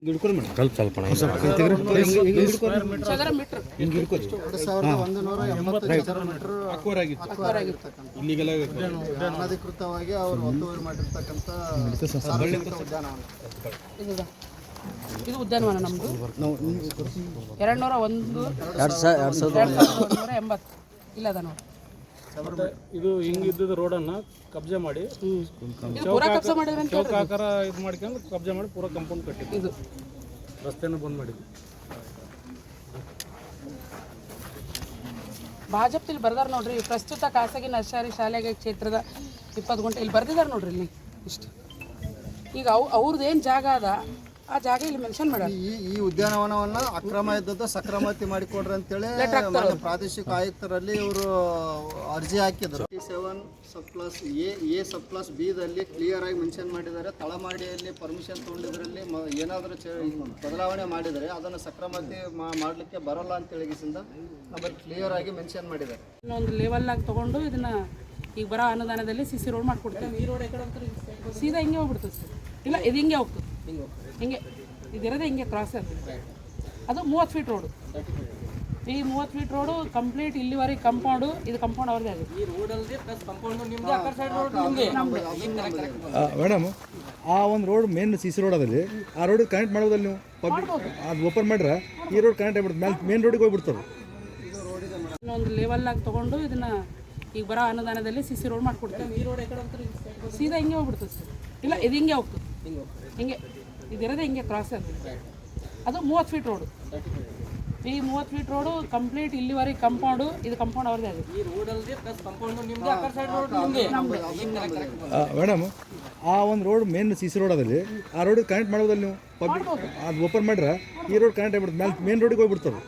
ಸ್ವಲ್ಪ ಸ್ವಲ್ಪ ಚದರ ಮೀಟರ್ 2180 ಚದರ ಮೀಟರ್ ಅನಧಿಕೃತವಾಗಿ ಅವರು ಒತ್ತುವರಿ ಮಾಡಿರ್ತಕ್ಕಂಥ ಸಾರ್ವಜನಿಕ ಉದ್ಯಾನವನ ಇದು ಉದ್ಯಾನವನ ನಮ್ಮದು 201 ಇಲ್ಲ ಅದ ನೋಡಿ. ಇದು ಹಿಂಗಿದ್ದ ರೋಡನ್ನು ಕಬ್ಜೆ ಮಾಡಿ ಚೌಕಾಕಾರ ಇದು ಮಾಡ್ಕೊಂಡು ಕಬ್ಜೆ ಮಾಡಿ ಪೂರ ಕಾಂಪೌಂಡ್ ಕಟ್ಟಿದ್ದು. ಇದು ರಸ್ತೆನ ಬಂದ್ ಮಾಡಿದ್ವಿ. ಭಾಜಪದಲ್ಲಿ ಬರ್ದಾರ ನೋಡ್ರಿ, ಪ್ರಸ್ತುತ ಖಾಸಗಿ ನರ್ಸರಿ ಶಾಲೆಗೆ ಕ್ಷೇತ್ರದ 20 ಗುಂಟೆ ಇಲ್ಲಿ ಬರ್ದಿದ್ದಾರೆ ನೋಡ್ರಿ. ಇಲ್ಲಿ ಇಷ್ಟು ಈಗ ಅವ್ರದ್ದು ಏನು ಜಾಗ ಅದ ಆ ಜಾಗ ಇಲ್ಲಿ ಮೆನ್ಷನ್ ಮಾಡ್ಯಾರ. ಈ ಉದ್ಯಾನವನವನ್ನ ಅಕ್ರಮ ಇದ್ದದ್ದು ಸಕ್ರಮತಿ ಮಾಡಿಕೊಡ್ರಿ ಅಂತೇಳಿ ಪ್ರಾದೇಶಿಕ ಆಯುಕ್ತರಲ್ಲಿ ಇವರು ಅರ್ಜಿ ಹಾಕಿದ್ರು. 7 ಸಬ್ ಎ ಸಬ್ ಕ್ಲಾಸ್ ಬಿ ದಲ್ಲಿ ಕ್ಲಿಯರ್ ಆಗಿ ಮೆನ್ಷನ್ ಮಾಡಿದ್ದಾರೆ. ತಳಮಾಡಿಯಲ್ಲಿ ಪರ್ಮಿಷನ್ ತೊಗೊಂಡಿದ್ರಲ್ಲಿ ಏನಾದರೂ ಬದಲಾವಣೆ ಮಾಡಿದರೆ ಅದನ್ನು ಸಕ್ರಮತಿ ಮಾಡಲಿಕ್ಕೆ ಬರಲ್ಲ ಅಂತೇಳಿ ನಮ್ಮಲ್ಲಿ ಕ್ಲಿಯರ್ ಆಗಿ ಮೆನ್ಷನ್ ಮಾಡಿದ್ದಾರೆ. ಇನ್ನೊಂದು ಲೆವೆಲ್ನಾಗ ತೊಗೊಂಡು ಇದನ್ನ ಈಗ ಬರೋ ಅನುದಾನದಲ್ಲಿ CC ರೋಡ್ ಮಾಡಿಕೊಡ್ತೀವಿ. ಈ ರೋಡ್ ಸೀದಾ ಹಿಂಗೆ ಹೋಗ್ಬಿಡ್ತದೆ ಸರ್. ಇಲ್ಲ ಇದು ಹಿಂಗೆ ಹೋಗ್ತದೆ, ಹಿಂಗೆ ಇದಿರೋದೇ ಹಿಂಗೆ ಕ್ರಾಸ್ ಆಗ್ತದೆ. ಅದು 30 ಫೀಟ್ ರೋಡು. ಈ 30 ಫೀಟ್ ರೋಡು ಕಂಪ್ಲೀಟ್ ಇಲ್ಲಿವರೆಗೆ ಕಂಪೌಂಡು, ಇದು ಕಂಪೌಂಡ್ ಅವ್ರದ್ದೇ ಆಗುತ್ತೆ. ಮೇಡಮ್, ಆ ಒಂದು ರೋಡ್ ಮೇನ್ CC ರೋಡ್ ಅದಲ್ಲಿ ಆ ರೋಡ್ ಕನೆಕ್ಟ್ ಮಾಡೋದಲ್ಲಿ ನೀವು ಪಬ್ಲಿಕ್ ಅದು ಓಪನ್ ಮಾಡ್ರೆ ಈ ರೋಡ್ ಕನೆಕ್ಟ್ ಆಗಿಬಿಡ್ತದೆ, ಮೇಲೆ ಮೇನ್ ರೋಡಿಗೆ ಹೋಗ್ಬಿಡ್ತದೆ. ಇನ್ನೊಂದು ಲೆವೆಲ್ನಾಗ ತೊಗೊಂಡು ಇದನ್ನ ಈಗ ಬರೋ ಅನುದಾನದಲ್ಲಿ CC ರೋಡ್ ಮಾಡಿಕೊಡ್ತೀವಿ. ಈ ರೋಡ್ ಸೀದಾ ಹಿಂಗೆ ಹೋಗ್ಬಿಡ್ತದೆ ಸರ್. ಇಲ್ಲ ಇದು ಹಿಂಗೆ ಹೋಗ್ತದೆ, ಹಿಂಗೆ ಇದಿರೋದೇ ಹಿಂಗೆ ಕ್ರಾಸ್ ಆಗ್ತದೆ. ಅದು 30 ಫೀಟ್ ರೋಡು. ಈ 30 ಫೀಟ್ ರೋಡು ಕಂಪ್ಲೀಟ್ ಇಲ್ಲಿವರೆಗೆ ಕಂಪೌಂಡು, ಇದು ಕಂಪೌಂಡ್ ಅವ್ರದ್ದೇ ಆಗುತ್ತೆ. ಮೇಡಮ್, ಆ ಒಂದು ರೋಡ್ ಮೇನ್ CC ರೋಡ್ ಅದಲ್ಲಿ ಆ ರೋಡ್ ಕನೆಕ್ಟ್ ಮಾಡೋದಲ್ಲಿ ನೀವು ಪಬ್ಲಿಕ್ ಅದು ಓಪನ್ ಮಾಡ್ರೆ ಈ ರೋಡ್ ಕನೆಕ್ಟ್ ಆಗಿಬಿಡ್ತದೆ, ಮೇಲೆ ಮೇನ್ ರೋಡಿಗೆ ಹೋಗ್ಬಿಡ್ತದೆ.